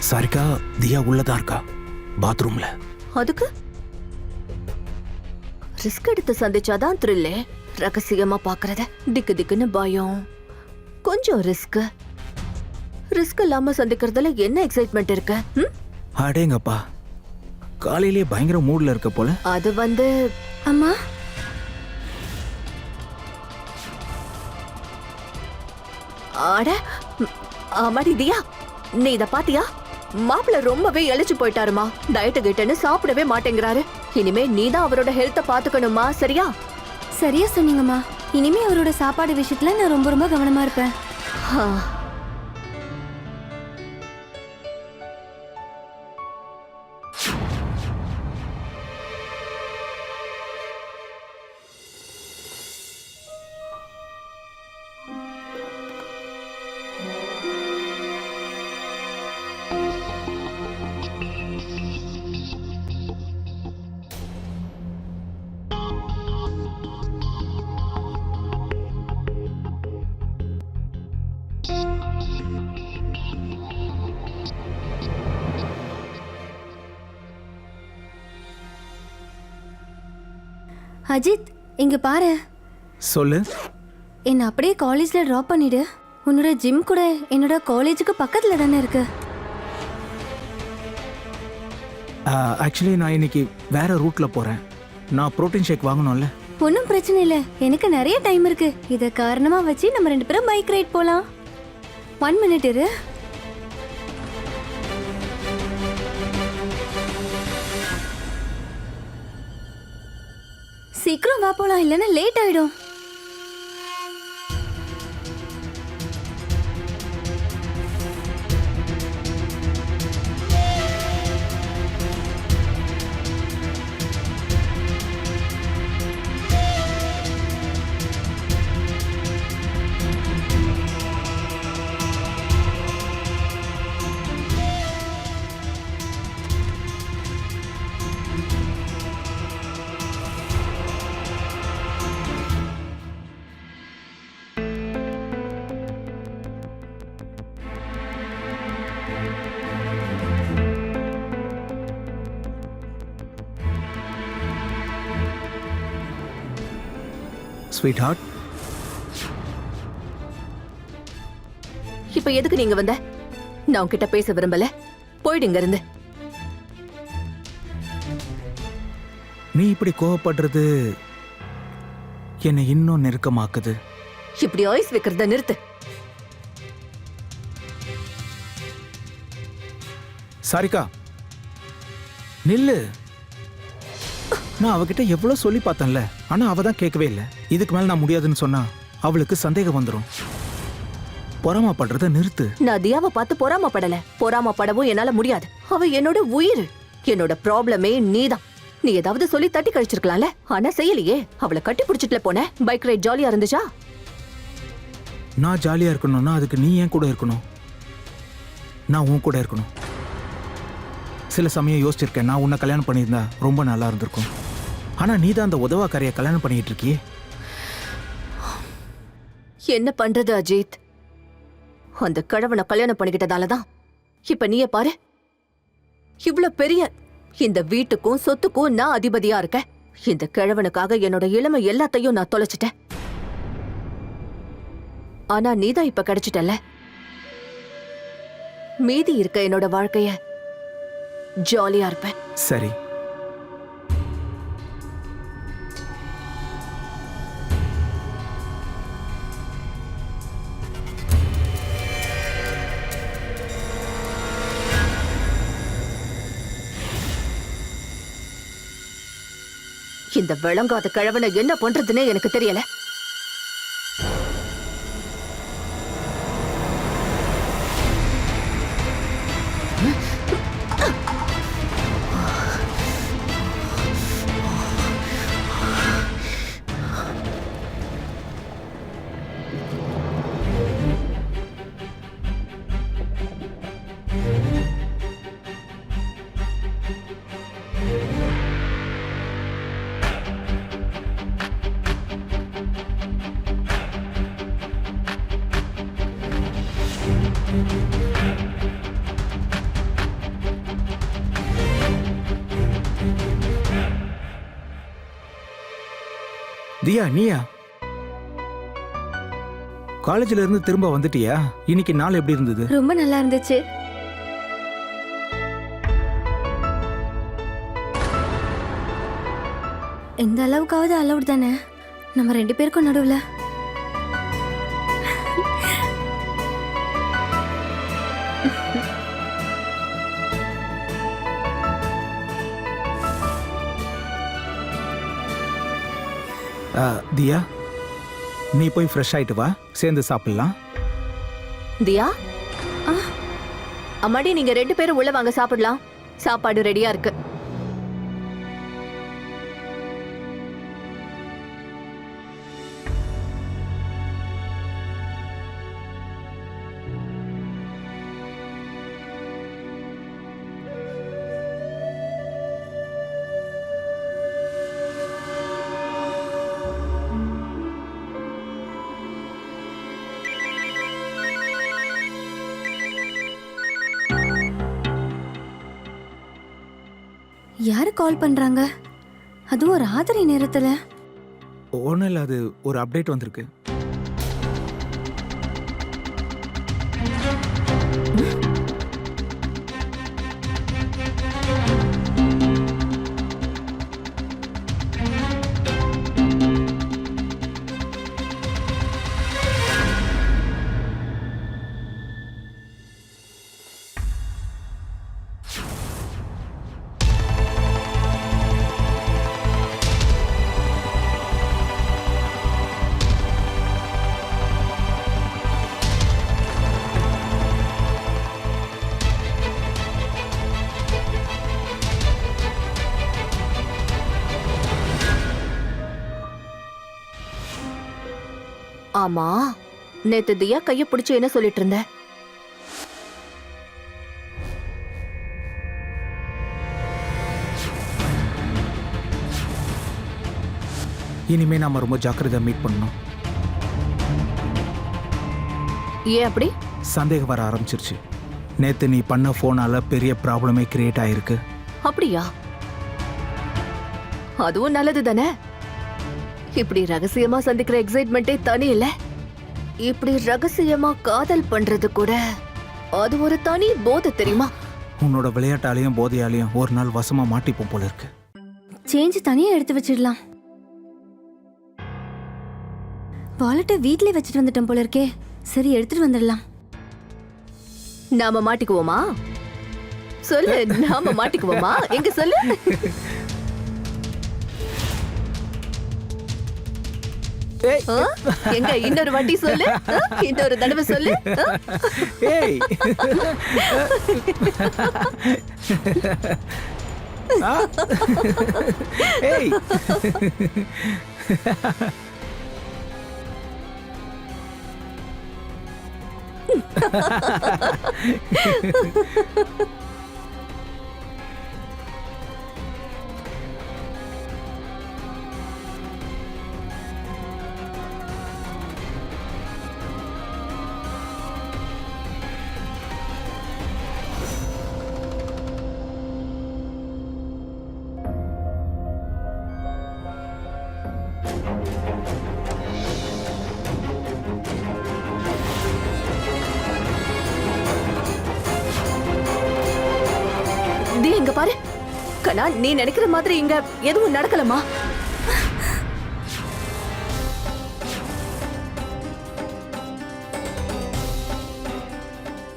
சாரிகா, தியா உள்ளதா இருக்கா பாத்ரூம்ல. அதுக்கு ரிஸ்க் எடுத்து சந்திச்சாதான் த்ரில்லே. ரகசியமா பாக்குறத திக்கு திக்குன்னு பயம். கொஞ்சம் ரிஸ்க் இல்லாம சந்திக்கிறதுல என்ன எக்ஸைட்மெண்ட் இருக்கு? அடேங்கப்பா, காலையிலேயே பயங்கர மூட்ல இருக்க போல. அது அம்மா, ஆட ஆமாடி தியா, நீ இத பாத்தியா? மாப்பிள்ள ரொம்பவே இழைச்சு போயிட்டாருமா. டயட்டு கிட்டன்னு சாப்பிடவே மாட்டேங்கிறாரு. இனிமே நீதான் அவரோட ஹெல்த்த பாத்துக்கணுமா, சரியா? சரியா சொன்னீங்கம்மா. இனிமே அவரோட சாப்பாடு விஷயத்துல நான் ரொம்ப ரொம்ப கவனமா இருப்பேன். அஜித், இங்க பாரு. சொல்லு. என்ன அப்படியே காலேஜ்ல டிராப் பண்ணிடு. உன்னோட ஜிம் கூட என்னோட காலேஜுக்கு பக்கத்துல தானே இருக்கு. ஆக்சுவலி நான் இன்னைக்கு வேற ரூட்ல போறேன். நான் புரோட்டீன் ஷேக் வாங்கணும்ல. ஒன்றும் பிரச்சனை இல்லை, எனக்கு நிறைய டைம் இருக்கு. இதை காரணமா வச்சு நம்ம 2 பேரும் பைக் ரைட் போலாம். 1 மினிட் இரு. சீக்கிரம் வா போலாம், இல்லைன்னா லேட் ஆயிடும். ஸ்வீட் ஹார்ட், இப்ப எதுக்கு நீங்க வந்த? நான் உன்கிட்ட பேச விரும்பல. போயிடுங்க இருந்து. நீ இப்படி கோவப்படுறது என்னை இன்னும் நெருக்கமாக்குது. இப்படி ஐஸ் வைக்கிறத நிறுத்து. சாரிகா, நில்லு. நான் அவகிட்ட எவ்வளவு சொல்லி பார்த்தேன்ல, ஆனா அவ தான் கேட்கவே இல்லை. இதுக்கு மேல நான் முடியாதுன்னு சொன்னா அவளுக்கு சந்தேகம் வந்துடும். பொறாமப்படுறத நிறுத்து. நான் தியாவை பார்த்து பொறாமப்படல. பொறாமப்படவும் என்னால முடியாது. அவ என்னோட உயிர். என்னோட ப்ராப்ளமே நீதான். நீ ஏதாவது சொல்லி தட்டி கழிச்சிருக்கலாம்ல, ஆனா செய்யலையே. அவளை கட்டி பிடிச்சிட்டுல போன. பைக் ரைட் ஜாலியா இருந்துச்சா? நான் ஜாலியா இருக்கணும்னா அதுக்கு நீ ஏன் கூட இருக்கணும். நான் உன் கூட இருக்கணும். சில சமயம் யோசிச்சிருக்கேன், நான் உன்னை கல்யாணம் பண்ணியிருந்தா ரொம்ப நல்லா இருந்திருக்கும். ஆனா நீ தான் அந்த உதவாக்காரிய கல்யாணம் பண்ணிட்டு இருக்கியே. என்ன பண்றது அஜித்? அந்த கிழவனை கல்யாணம் பண்ணிக்கிட்டதாலதான் இப்ப நீயே பாரு, இவ்ளோ பெரிய இந்த வீட்டுக்கும் சொத்துக்கும் நான் அதிபதியா இருக்கேன். இந்த கிழவனுக்காக என்னோட இளமை எல்லாத்தையும் நான் தொலைச்சிட்டேன். ஆனா நீதான் இப்ப கிடைச்சிட்டல. மீதி இருக்க என்னோட வாழ்க்கைய ஜாலியா இருப்பேன். சரி, இந்த விளங்காத கிழவனை என்ன பண்றதுன்னே எனக்கு தெரியல. தியா நீயா? காலேஜ்ல இருந்து திரும்ப வந்துட்டியா? இன்னைக்கு நாள் எப்படி இருந்தது? ரொம்ப நல்லா இருந்துச்சு. இந்த அளவுக்காவது அலவுட் தானே நம்ம 2 பேருக்கும் நடுவுல. தியா நீ போய் ஃப்ரெஷ் ஆயிட்டு வா, சேர்ந்து சாப்பிடலாம். தியா அம்மாடி, நீங்க 2 பேரும் உள்ள வாங்க, சாப்பிடலாம். சாப்பாடு ரெடியா இருக்கு. யாரு கால் பண்றாங்க? அதுவும் ராத்திரி நேரத்துல. ஒன்றும் இல்லை, அது ஒரு அப்டேட் வந்திருக்கு. ஆமா, நேத்து தியா கைய பிடிச்சு என்ன சொல்லிட்டு இருந்த? இனிமே நாம ரொம்ப ஜாக்கிரதையா மீட் பண்ணணும். ஏன் அப்படி? சந்தேகம் வர ஆரம்பிச்சிருச்சு. நேத்து நீ பண்ண போனால பெரிய ப்ராப்ளமே கிரியேட் ஆயிருக்கு. அப்படியா? அதுவும் நல்லது தானே. இப்படி ரகசியமா சந்திக்கிற எக்ஸைட்மெண்டே தனி இல்ல. இப்படி ரகசியமா காதல் பண்றது கூட அது ஒரு தனி போதை, தெரியுமா? உன்னோட விளையாட்டாலையும் போதையாலையும் ஒரு நாள் வசமா மாட்டிப்போம் போல இருக்கு. சேஞ்ச் தனியா எடுத்து வச்சிடலாம். வாலெட்டை வீட்லயே வச்சுட்டு வந்துட்டோம் போல இருக்கே. சரி, எடுத்துட்டு வந்துடலாம். நாம மாட்டிக்குவோமா? சொல்லு, நாம மாட்டிக்குவோமா? எங்க சொல்லு. எங்க இன்னொரு வாட்டி சொல்லு, இன்னொரு தடவை சொல்லு. ஏய் ஏய் இங்க பாரு கண்ணா, நீ நினைக்கிற மாதிரி இங்க எதுவும் நடக்கலமா?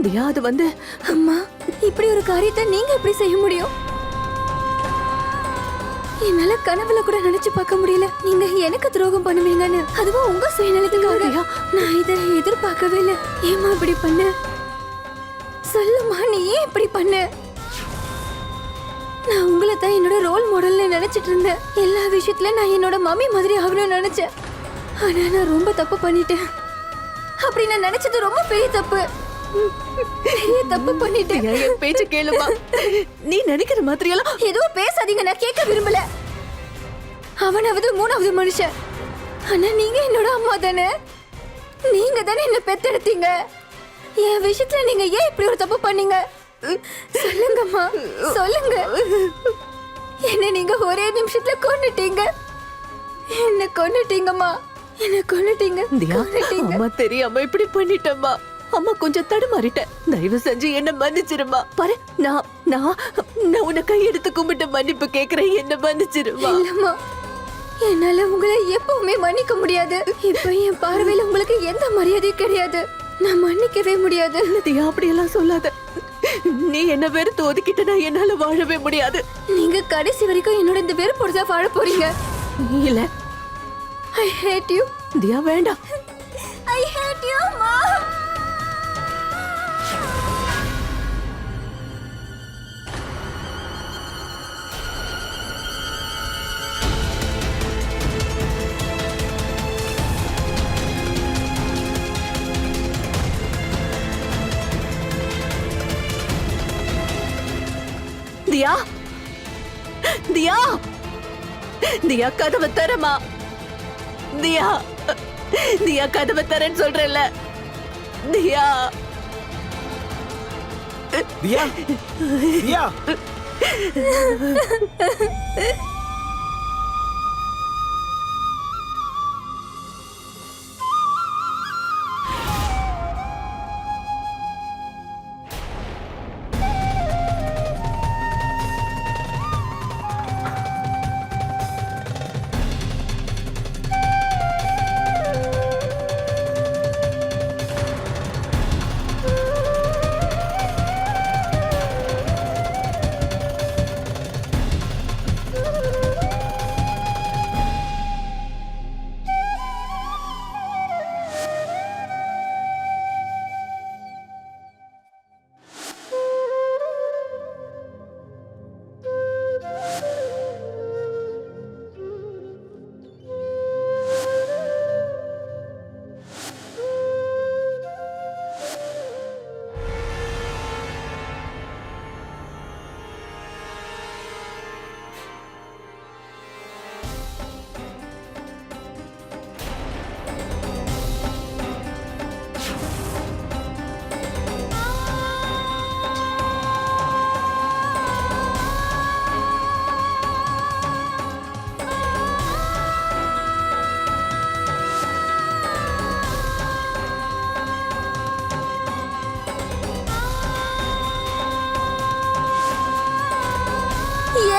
தியா, அது வந்து அம்மா, இப்படி ஒரு காரியத்தை நீங்க எப்படி செய்ய முடியும்? என்னால கனவுல கூட நினைச்சு பார்க்க முடியல நீங்க எனக்கு துரோகம் பண்ணுவீங்கன்னு. அதுவும் உங்க சுயநலத்துக்காக. நான் இதை எதிர்பார்க்கவே இல்லை. ஏமா இப்படி பண்ண? சொல்லுமா, நீ ஏன் இப்படி பண்ண? நான் உங்களை தான் என்னோட ரோல் மாடல்னு நினைச்சிட்டு இருந்தேன். எல்லா விஷயத்துல நான் என்னோட மம்மி மாதிரி ஆகணும்னு நினைச்சேன். ஆனா நான் ரொம்ப தப்பு பண்ணிட்டேன். அப்படி நான் நினைச்சது ரொம்ப பெரிய தப்பு. பெரிய தப்பு பண்ணிட்டேன். என் பேச்சு கேளுமா. நீ நினைக்கிற மாதிரி எல்லாம் எதுவும் பேசாதீங்க, நான் கேட்க விரும்பல. அவனாவது 3வது மனுஷன். ஆனா நீங்க என்னோட அம்மா தானே. நீங்க தானே என்ன பெத்தெடுத்தீங்க. என் விஷயத்துல நீங்க ஏன் இப்படி ஒரு தப்பு பண்ணீங்க? சொல்லுங்கம்மா, சொல்லுங்க. என்ன நீங்க ஒரே நிமிஷத்துல கொன்னுட்டீங்க. என்ன கொன்னுட்டீங்கம்மா, என்ன கொன்னுட்டீங்க, தியா, கொன்னுட்டீங்க. அம்மா தெரியாம இப்படி பண்ணிட்டேம்மா. அம்மா கொஞ்சம் தடுமாறிட்டேன். தயவு செஞ்சு என்ன மன்னிச்சிருமா. பாரு, நான் நான் நான் உன்னை கையெடுத்து கும்பிட்டு மன்னிப்பு கேக்குறேன். என்ன மன்னிச்சிருமா. இல்லம்மா, என்னால உங்களை எப்பவுமே மன்னிக்க முடியாது. இப்ப என் பார்வையில உங்களுக்கு எந்த மரியாதையும் கிடையாது. நான் மன்னிக்கவே முடியாது. தியா, அப்படியெல்லாம் சொல்லாத. நீ என்ன வெறுத்து ஒதுக்கிட்டனா என்னால வாழவே முடியாது. நீங்க கடைசி வரைக்கும் என்னோட இந்த வெறுப்போட தான் வாழ போறீங்க. இல்ல ஐ ஹேட் யூ. தியா, வேண்டாம். ஐ ஹேட் யூ மா. தியா, தியா, தியா, கதவை தரமா. தியா, தியா, கதவை தரேன்னு சொல்றேன்ல. தியா, தியா, தியா.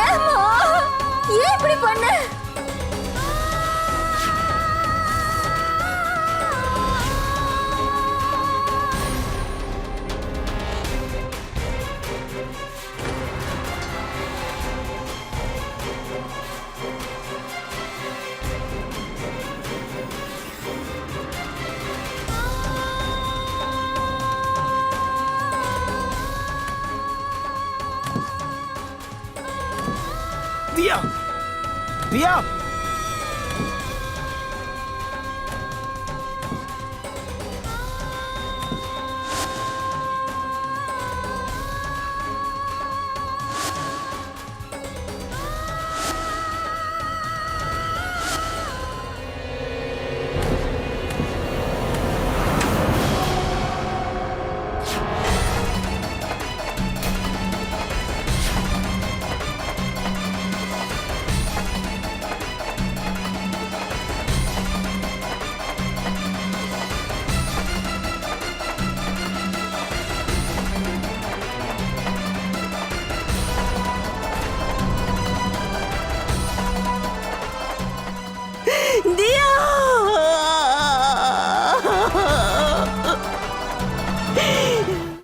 ஏம்மா, ஏன் இப்படி பண்ண? தியா, தியா.